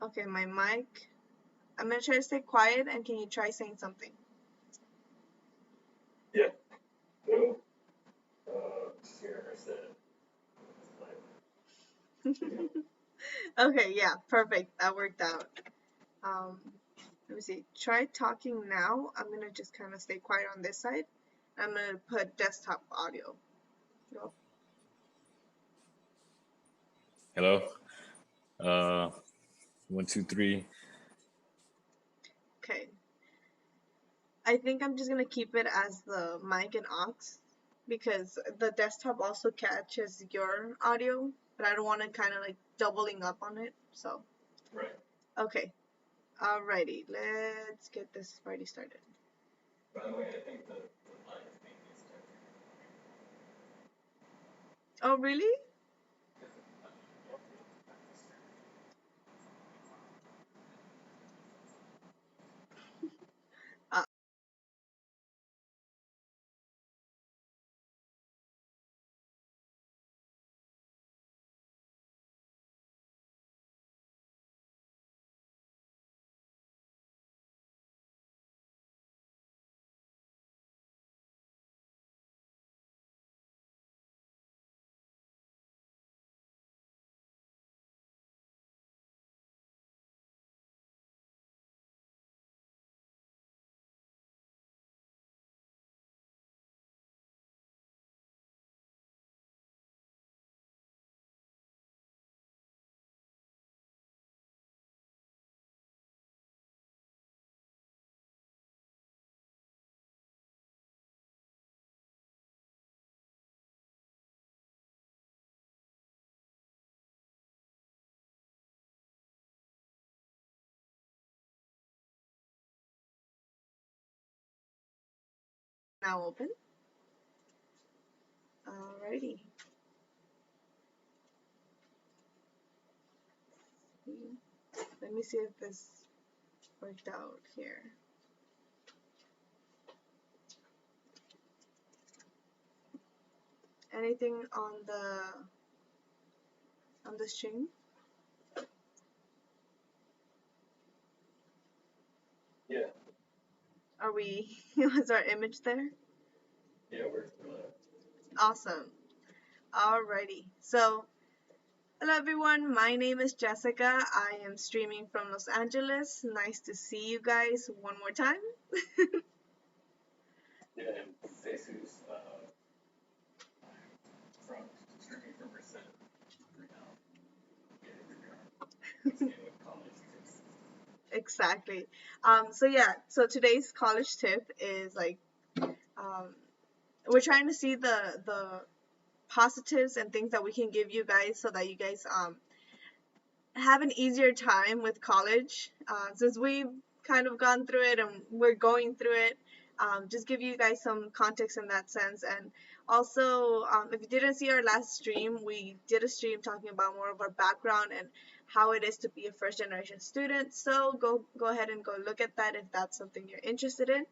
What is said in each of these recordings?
Okay, my mic. I'm gonna try to stay quiet, and can you try saying something? Yeah. No. Here I said. Okay, yeah, perfect. That worked out. Um, Let me see. Try talking now. I'm gonna just kind of stay quiet on this side. I'm gonna put desktop audio. Go. Hello. 1, 2, 3. Okay. I think I'm just gonna keep it as the mic and aux because the desktop also catches your audio, but I don't want to kind of like doubling up on it. So, Right. okay. Alrighty, let's get this party started. By the way, I think the line is being used. Oh, really? Uh, Now open. Alrighty. Let me see if this worked out here. Anything on the stream? Yeah. Are we? Was our image there? Yeah, we're Awesome. Alrighty. So, hello everyone. My name is Jessica. I am streaming from Los Angeles. Nice to see you guys one more time. Yeah, and Jesus from streaming from Percent right now. Exactly. So yeah. So today's college tip is like, we're trying to see the positives and things that we can give you guys so that you guys have an easier time with college, since we've kind of gone through it and we're going through it. Just give you guys some context in that sense. And also, if you didn't see our last stream, we did a stream talking about more of our background and how it is to be a first generation student. So go ahead and go look at that if that's something you're interested in.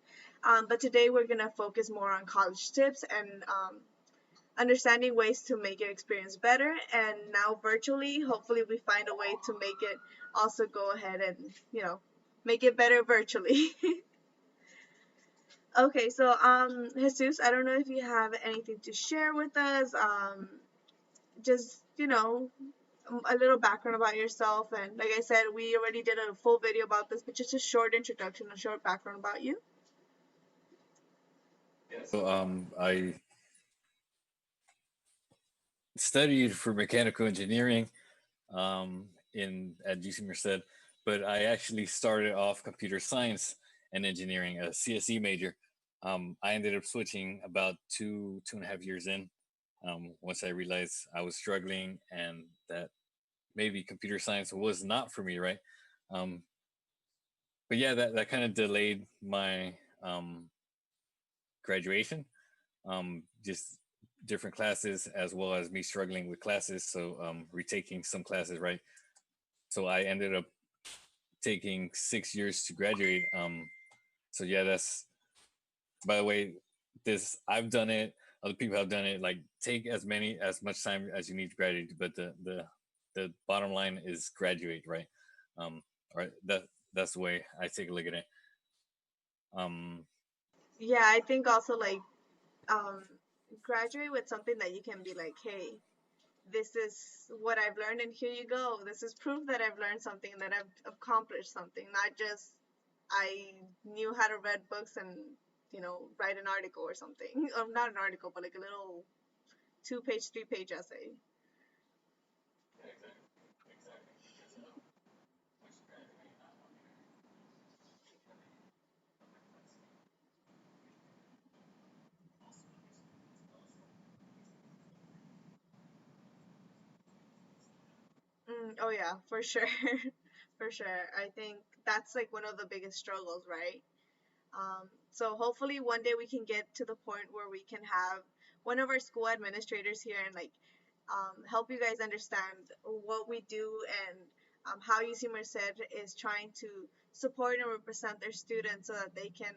But today we're gonna focus more on college tips and understanding ways to make your experience better. And now virtually, hopefully we find a way to make it also go ahead and, make it better virtually. Okay, so Jesus, I don't know if you have anything to share with us. Just, a little background about yourself. And like I said, we already did a full video about this, but just a short introduction, a short background about you. Yeah, so I studied for mechanical engineering in at UC Merced, but I actually started off computer science and engineering, a CSE major. I ended up switching about 2.5 years in, once I realized I was struggling and that maybe computer science was not for me, right? Um, but yeah, that kind of delayed my graduation. Just different classes as well as me struggling with classes, so retaking some classes, right? So I ended up taking 6 years to graduate. So yeah, that's, by the way, this, I've done it. Other people have done it. Like, take as much time as you need to graduate, but the bottom line is graduate, right? Or that's the way I take a look at it. Um, Yeah, I think also like um, graduate with something that you can be like, hey, this is what I've learned, and here you go. This is proof that I've learned something, that I've accomplished something, not just I knew how to read books and write an article or something, or not an article, but like a little 2 page, 3 page essay. Oh yeah, for sure, for sure. I think that's like one of the biggest struggles, right? So hopefully one day we can get to the point where we can have one of our school administrators here and like help you guys understand what we do and how UC Merced is trying to support and represent their students so that they can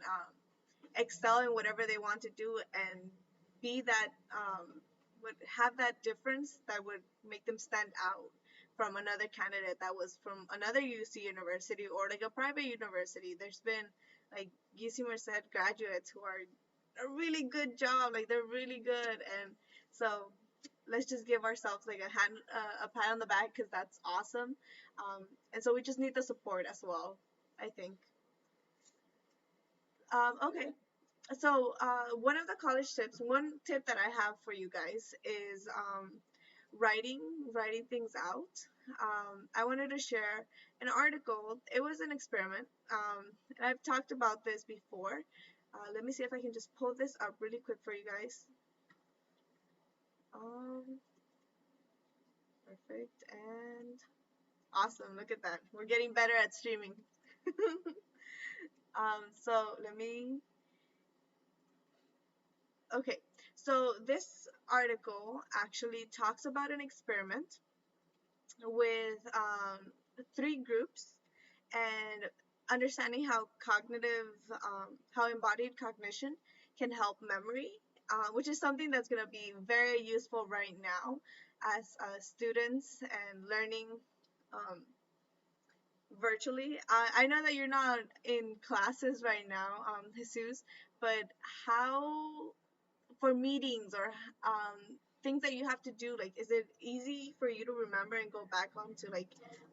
excel in whatever they want to do and be that would have that difference that would make them stand out from another candidate that was from another UC university or like a private university. There's been like UC Merced graduates who are a really good job, like they're really good, and so let's just give ourselves like a pat on the back because that's awesome. And so we just need the support as well, I think. Okay, so one of the college tips, one tip that I have for you guys is writing writing things out. I wanted to share an article. It was an experiment, and I've talked about this before. Let me see if I can just pull this up really quick for you guys. Um, Perfect and awesome. Look at that. We're getting better at streaming. So let me. Okay, so this article actually talks about an experiment with three groups and understanding how how embodied cognition can help memory, which is something that's going to be very useful right now as students and learning um, virtually. I know that you're not in classes right now, Jesus, but how for meetings or things that you have to do, like is it easy for you to remember and go back on to like,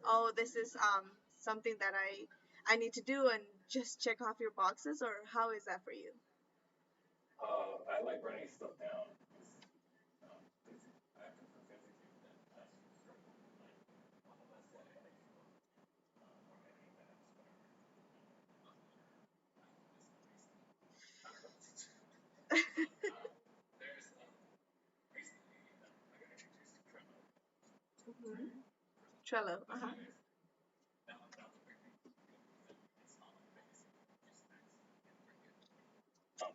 oh, this is something that I need to do and just check off your boxes, or how is that for you? I like writing stuff down. Mhm. Trello. Uh-huh.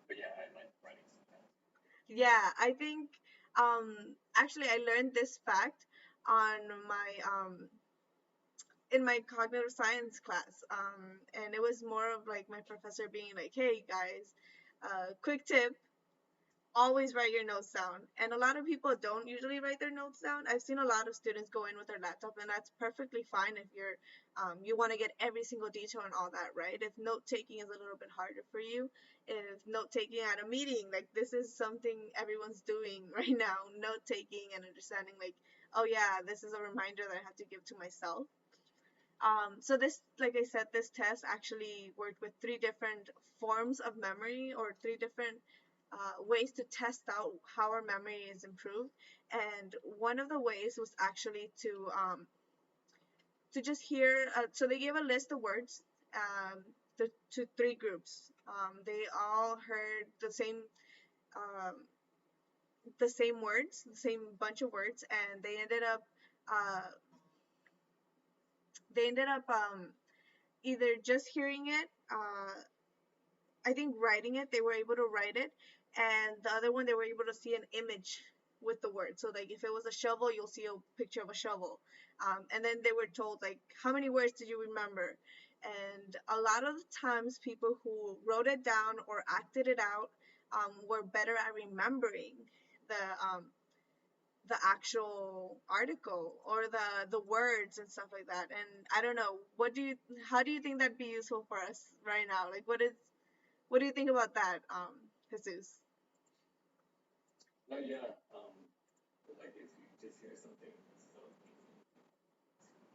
But yeah, I like writing stuff down. Yeah, I think actually I learned this fact on my in my cognitive science class, and it was more of like my professor being like, hey guys, quick tip, always write your notes down. And a lot of people don't usually write their notes down. I've seen a lot of students go in with their laptop, and that's perfectly fine if you want to get every single detail and all that, right? If note taking is a little bit harder for you, if note taking at a meeting, like this is something everyone's doing right now, note taking and understanding, like, oh yeah, this is a reminder that I have to give to myself. So this, like I said, this test actually worked with three different forms of memory or three different ways to test out how our memory is improved. And one of the ways was actually to just hear. So they gave a list of words to three groups. They all heard um, the same words, the same bunch of words, and uh, they ended up either just hearing it. I think writing it, they were able to write it, and the other one they were able to see an image with the word. So like if it was a shovel, you'll see a picture of a shovel, and then they were told like how many words did you remember, and a lot of the times people who wrote it down or acted it out were better at remembering the the actual article or the words and stuff like that. And I don't know, how do you think that'd be useful for us right now? Like, what do you think about that, Jesus? No, yeah. Like if you just hear something so easy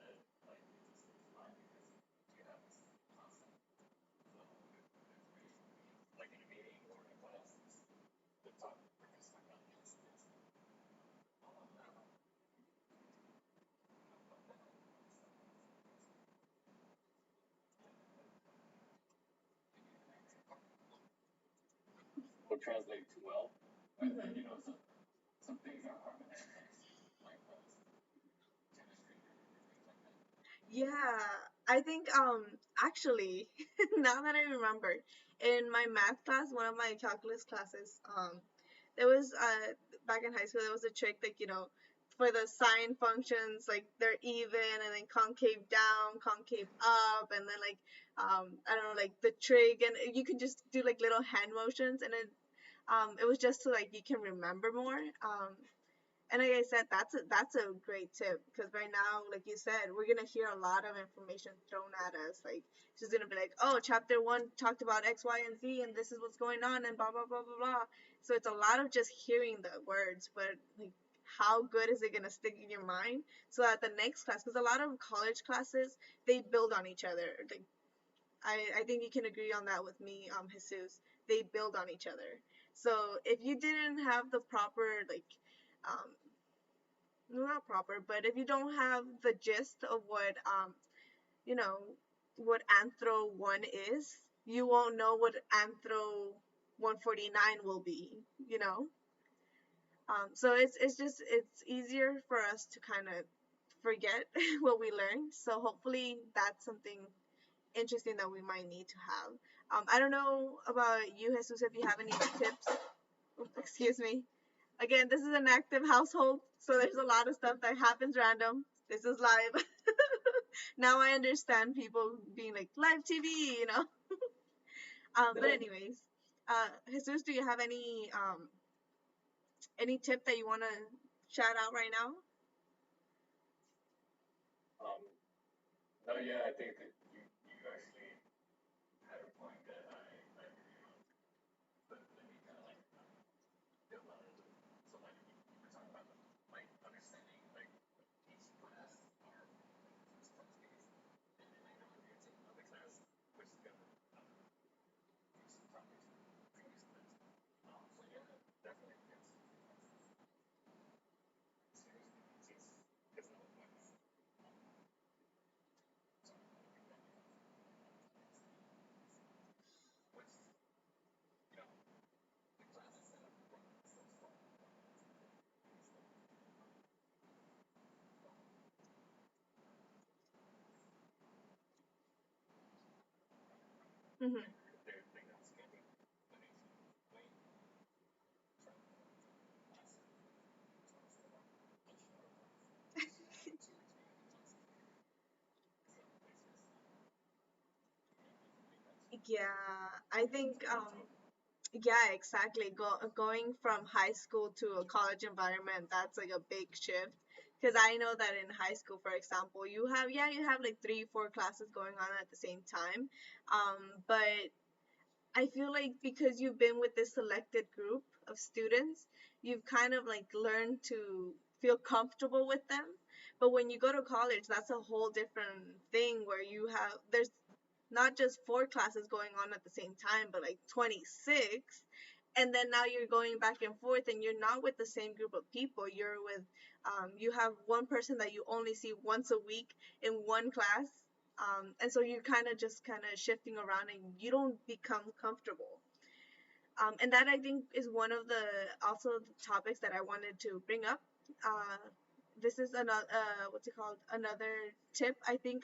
that like it just slips by because you have this constant flow of information, like in a meeting or in a class, the topic is like on this. Will translate too well, and then you know some things are hard to like chemistry and things like that. Yeah, I think actually now that I remember, in my math class, one of my calculus classes, there was back in high school there was a trick, like, for the sine functions, like they're even and then concave down, concave up, and then like I don't know, like the trig, and you can just do like little hand motions, and it was just so like you can remember more. And like I said, that's a great tip, because right now, like you said, we're gonna hear a lot of information thrown at us. Like she's gonna be like, "Oh, chapter one talked about X, Y, and Z, and this is what's going on, and blah blah blah blah blah." So it's a lot of just hearing the words, but like, how good is it gonna stick in your mind so that the next class? Because a lot of college classes, they build on each other. Like I think you can agree on that with me, Jesus. They build on each other. So if you didn't have the proper, like, um, not proper, but if you don't have the gist of you know, what Anthro 1 is, you won't know what Anthro 149 will be, you know? So it's easier for us to kind of forget what we learned. So hopefully that's something interesting that we might need to have. I don't know about you, Jesus, if you have any tips. Excuse me. Again, this is an active household, so there's a lot of stuff that happens random. This is live. Now I understand people being like live TV, you know. But anyways, Jesus, do you have any tip that you want to shout out right now? Um, no, yeah, I think that you actually had a point that I agree on, but let me kind of like build on it. So like you were talking about like understanding like each class or like the first class days, and then later on you're taking another class which is gonna do some topics from previous class. So yeah, definitely yes. Seriously, it's no point. Which you know the classes that I'm running so far. Hmm. They're not skipping, but if you wait from class Yeah, I think yeah, exactly. Going from high school to a college environment, that's like a big shift. Because I know that in high school, for example, you have like three, four classes going on at the same time. But I feel like because you've been with this selected group of students, you've kind of like learned to feel comfortable with them. But when you go to college, that's a whole different thing where there's not just four classes going on at the same time, but like 26. And then now you're going back and forth, and you're not with the same group of people. You have one person that you only see once a week in one class. And so you're kind of shifting around, and you don't become comfortable. And that I think is one of the topics that I wanted to bring up. Uh, this is another what's it called? Another tip. I think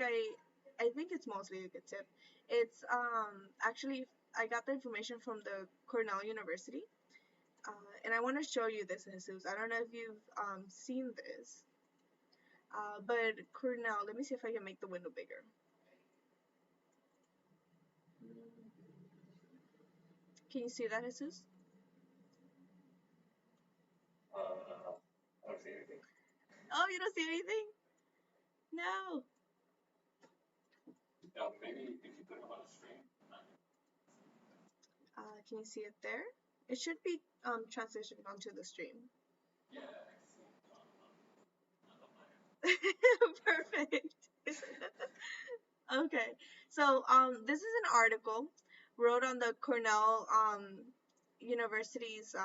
it's mostly a good tip. It's actually I got the information from the Cornell University, and I want to show you this, Jesus. I don't know if you've seen this, but Cornell. Let me see if I can make the window bigger. Can you see that, Jesus? I don't see Oh, you don't see anything? No. Maybe if you put them on a stream. Can you see it there? It should be transitioned onto the stream. Yeah, I see it Perfect. Okay, so this is an article wrote on the Cornell University's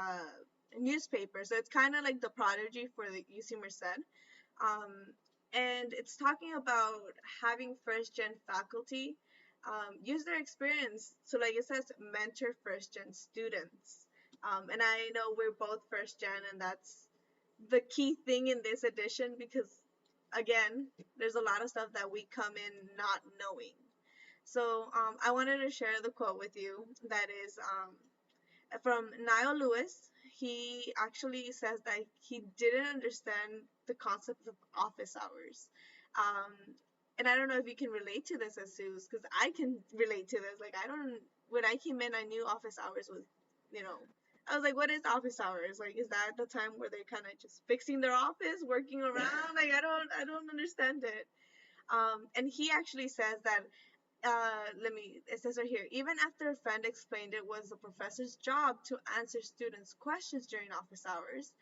newspaper. So it's kind of like the Prodigy for the UC Merced. Um, and it's talking about having first gen faculty use their experience. So, like it says, mentor first gen students. And I know we're both first gen, and that's the key thing in this edition because, again, there's a lot of stuff that we come in not knowing. So, I wanted to share the quote with you that is from Niall Lewis. He actually says that he didn't understand the concept of office hours. Um, and I don't know if you can relate to this, Jesus, because I can relate to this. Like, I don't, when I came in, I knew office hours was, you know, I was like, what is office hours? Like, is that the time where they're kind of just fixing their office, working around? Like, I don't understand it. And he actually says that it says right here, even after a friend explained it was the professor's job to answer students' questions during office hours,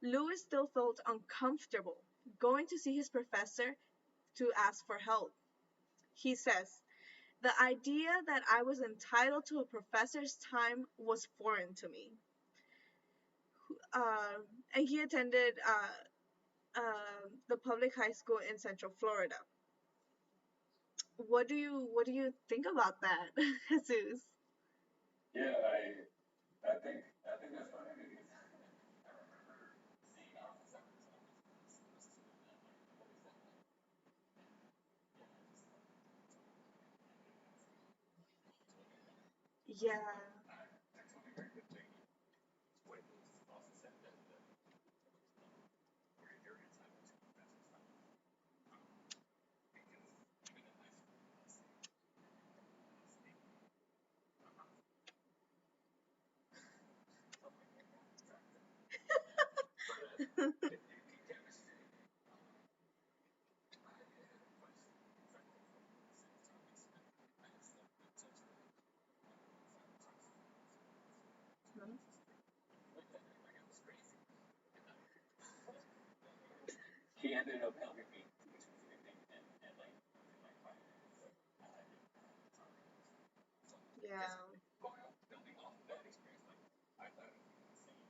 Lewis still felt uncomfortable going to see his professor to ask for help. He says, the idea that I was entitled to a professor's time was foreign to me. Uh, and he attended the public high school in Central Florida. What do you think about that, Jesus? Yeah, I think that's funny because I remember seeing Office Hours when I was a student at Yeah. I totally agree with Jamie. What it was also said that where you're entitled to professor's time. Because even in high school, let's say, something like that, exactly. But if you chemistry, I had a question exactly from the same topics. I had studied literature Mhm. like it was crazy. He ended up helping me teach me anything and like using my finance. I didn't have the time. So I guess Yeah. going up, building off of that experience, like I thought it would be the same.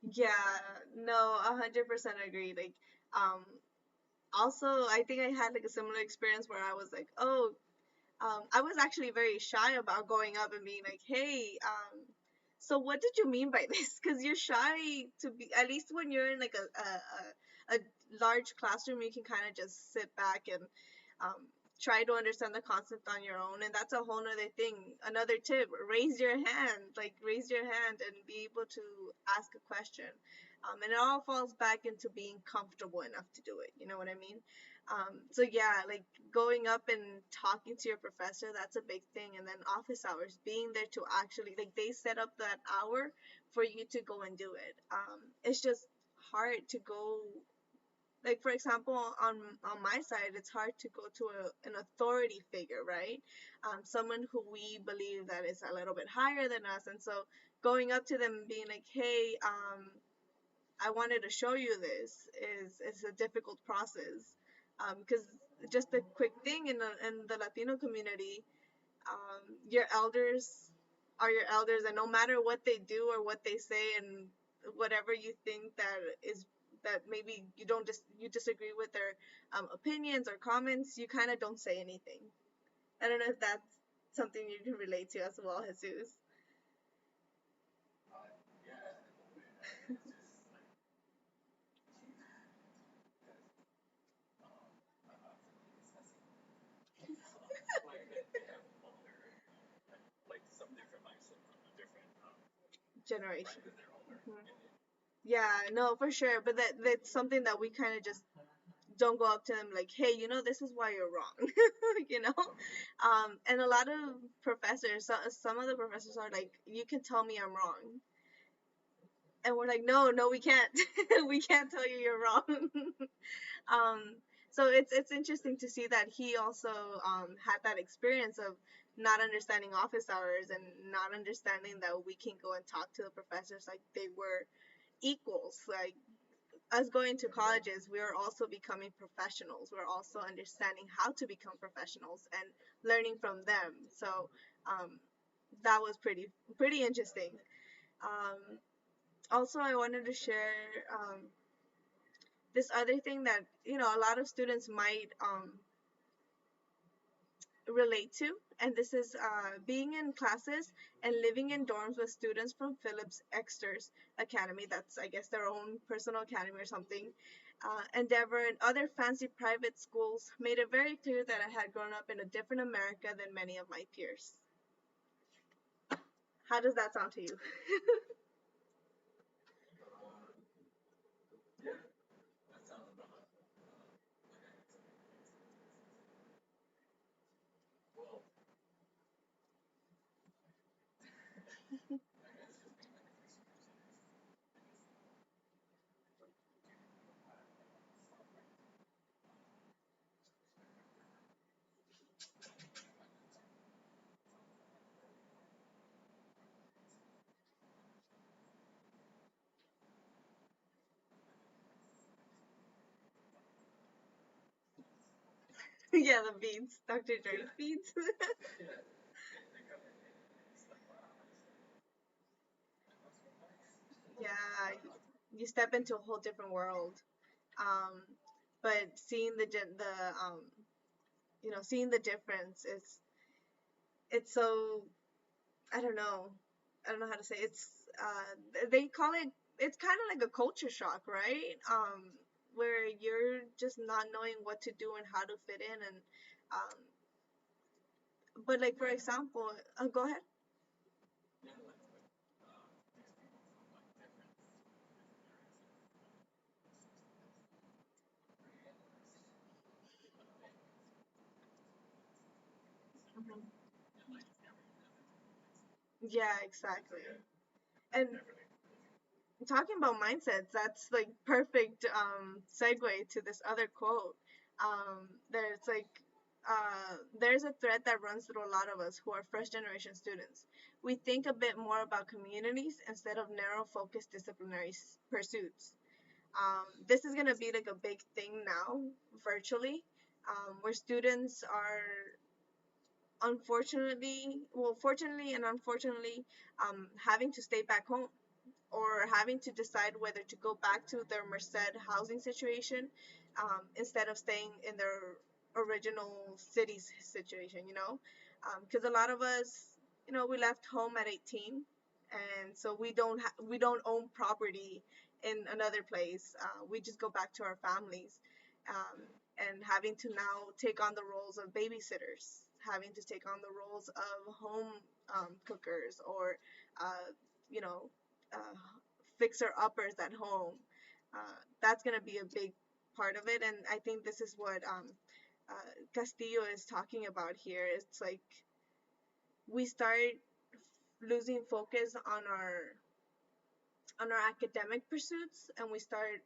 Yeah, no, 100% agree. Like, um, also, I think I had like a similar experience where I was like, oh, I was actually very shy about going up and being like, hey, so what did you mean by this? Because you're shy to be, at least when you're in like a large classroom, you can kind of just sit back and um, try to understand the concept on your own. And that's a whole nother thing. Another tip, raise your hand, like raise your hand and be able to ask a question. And it all falls back into being comfortable enough to do it. You know what I mean? So yeah, like going up and talking to your professor, that's a big thing. And then office hours, being there to actually, like, they set up that hour for you to go and do it. It's just hard to go, like, for example, on my side, it's hard to go to an authority figure, right? Someone who we believe that is a little bit higher than us. And so going up to them and being like, hey, I wanted to show you this is a difficult process, because just a quick thing in the Latino community, your elders are your elders, and no matter what they do or what they say, and whatever you think that is that maybe you disagree with their opinions or comments, you kind of don't say anything. I don't know if that's something you can relate to as well, Jesus. Yeah, it's just like I'm not really discussing like they have older like some different mindset from a different right Generation. because they're older. Mhm. Yeah, no, for sure. But that's something that we kind of just don't go up to them like, hey, this is why you're wrong. you know and a lot of professors, some of the professors are like, you can tell me I'm wrong. and we're like, no, no, we can't. We can't tell you you're wrong. um, so it's interesting to see that he also had that experience of not understanding office hours and not understanding that we can go and talk to the professors like they were equals. Like us going to colleges, we are also becoming professionals. We're also understanding how to become professionals and learning from them. So um, that was pretty interesting. Um, Also, I wanted to share this other thing that a lot of students might relate to, and this is being in classes and living in dorms with students from Phillips Exeter's Academy. That's, I guess, their own personal academy or something. Endeavor and other fancy private schools made it very clear that I had grown up in a different America than many of my peers. How does that sound to you? Yeah, the beads, Dr. Dre's beads. Yeah, you step into a whole different world. Um, but seeing seeing the difference is it's so I don't know how to say they call it it's kind of like a culture shock, right? Where you're just not knowing what to do and how to fit in and um, but like for example, go ahead. Mhm. Yeah, exactly. And talking about mindsets, that's like perfect segue to this other quote. There's like there's a thread that runs through a lot of us who are first generation students. We think a bit more about communities instead of narrow focused disciplinary pursuits. This is gonna be like a big thing now virtually, where students are fortunately and unfortunately, having to stay back home or having to decide whether to go back to their Merced housing situation instead of staying in their original city's situation, because a lot of us, we left home at 18, and so we don't own property in another place. We just go back to our families, um, and having to now take on the roles of babysitters, having to take on the roles of home cookers or uh, you know uh, fixer uppers at home. That's going to be a big part of it. And I think this is what Castillo is talking about here. It's like we start losing focus on our academic pursuits and we start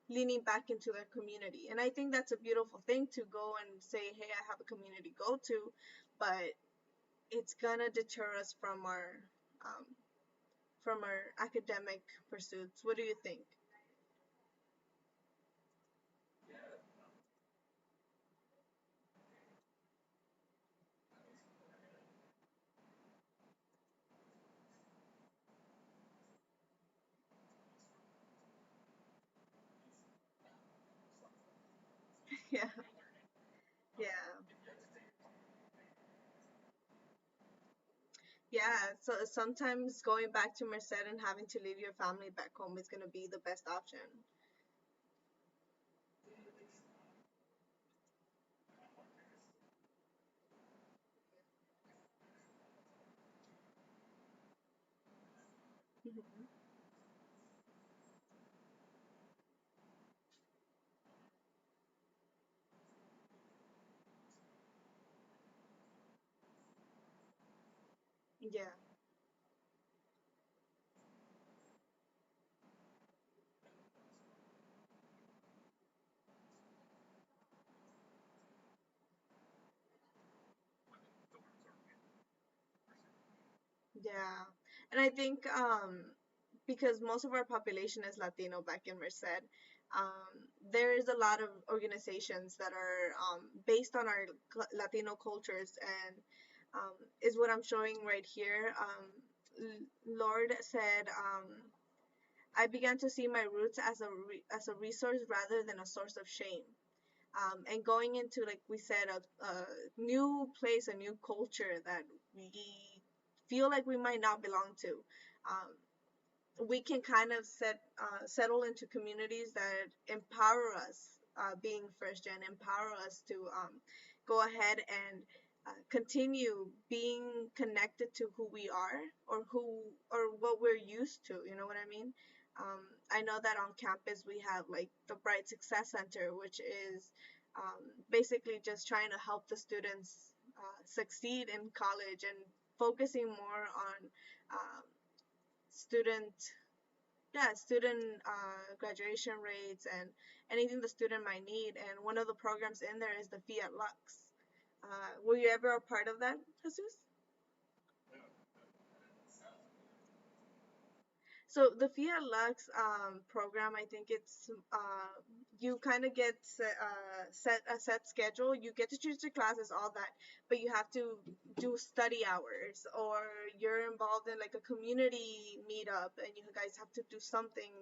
leaning back into their community. And I think that's a beautiful thing to go and say, hey, I have a community to go to, but it's gonna deter us um, from our academic pursuits. What do you think? Yeah, yeah, yeah. So sometimes going back to Merced and having to leave your family back home is gonna be the best option. Mhm. Yeah, Yeah, and I think because most of our population is Latino back in Merced, there is a lot of organizations that are based on our Latino cultures, and is what I'm showing right here. Lord said, I began to see my roots as as a resource rather than a source of shame. And going into, like we said, a new place, a new culture that we feel like we might not belong to. Um, we can kind of settle into communities that empower us, being first gen, empower us to go ahead and continue being connected to who we are, or who or what we're used to. You know what I mean? I know that on campus we have like the Bright Success Center, which is basically just trying to help the students succeed in college, and focusing more on um, student student graduation rates and anything the student might need. And one of the programs in there is the Fiat Lux. Were you ever a part of that, Jesus? So the Fiat Lux program, I think it's you kind of get set a set schedule. You get to choose your classes, all that, but you have to do study hours, or you're involved in like a community meetup, and you guys have to do something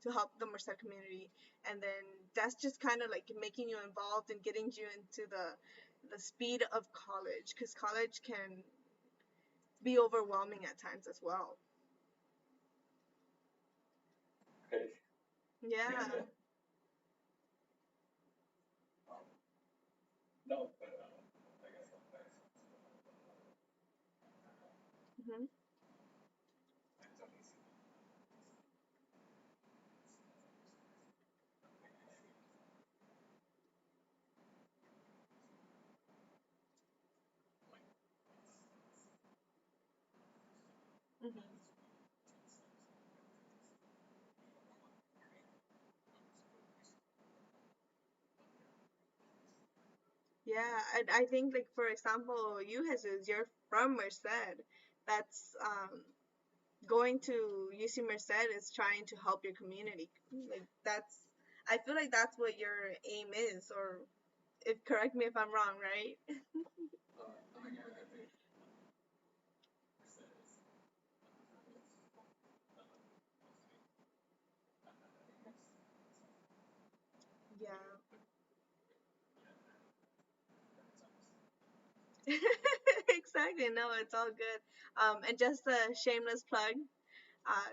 to help the Merced community. And then that's just kind of like making you involved and getting you into the speed of college, because college can be overwhelming at times as well. Yeah. Hmm. Hmm. Yeah, I think like for example, you Jesus, you're from Merced. That's going to UC Merced is trying to help your community. Like that's, I feel like that's what your aim is, or if correct me if I'm wrong, right? Yeah. Exactly. No, it's all good. And just a shameless plug,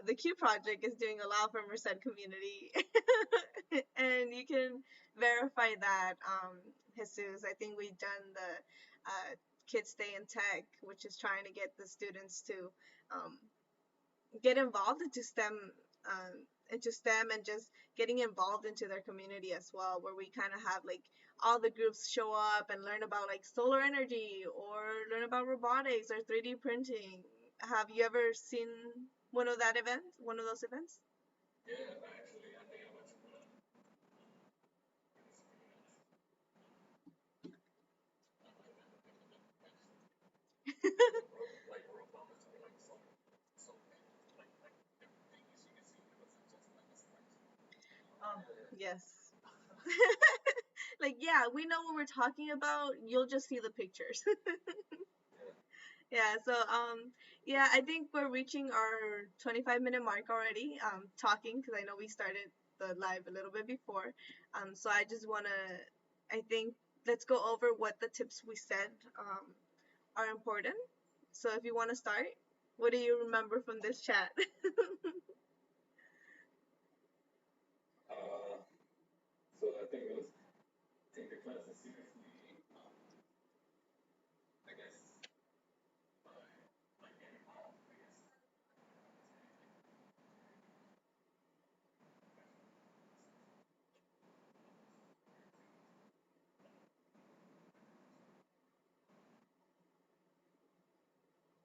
the Q Project is doing a lot for Merced community, and you can verify that, Jesus. I think we've done the Kids Stay in Tech, which is trying to get the students to um, get involved into STEM, and just getting involved into their community as well, where we kind of have like all the groups show up and learn about like solar energy, or learn about robotics or 3D printing. Have you ever seen one of those events? Yes. Like, yeah, we know what we're talking about. You'll just see the pictures. Yeah, so yeah, I think we're reaching our 25-minute mark already, talking, because I know we started the live a little bit before. So I just want to, I think, let's go over what the tips we said are important. So if you want to start, what do you remember from this chat?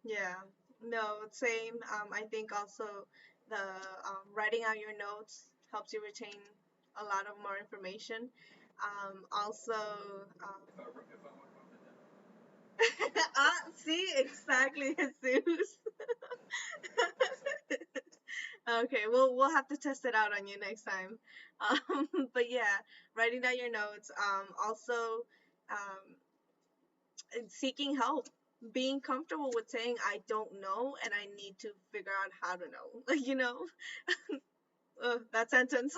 Yeah, no, same. I think also the writing out your notes helps you retain a lot of more information. Also, See, exactly, Jesus. Okay, we'll have to test it out on you next time. But yeah, writing down your notes. Also, um, seeking help, being comfortable with saying I don't know and I need to figure out how to know. Like that sentence.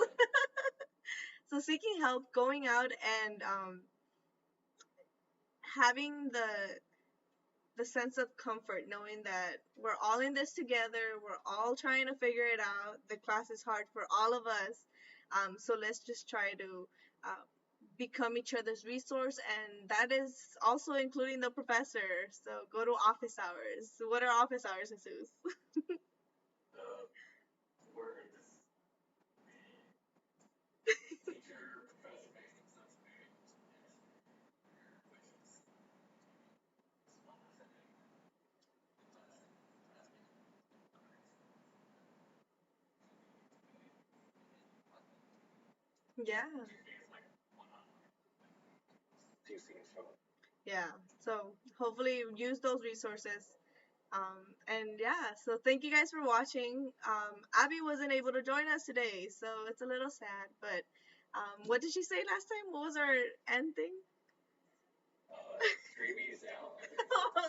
So seeking help, going out and having the sense of comfort, knowing that we're all in this together, we're all trying to figure it out. The class is hard for all of us, so let's just try to uh, become each other's resource, and that is also including the professor. So go to office hours. So what are office hours, Jesus? Yeah, yeah. So hopefully use those resources. And yeah, so thank you guys for watching. Abby wasn't able to join us today, so it's a little sad. But what did she say last time? What was our end thing?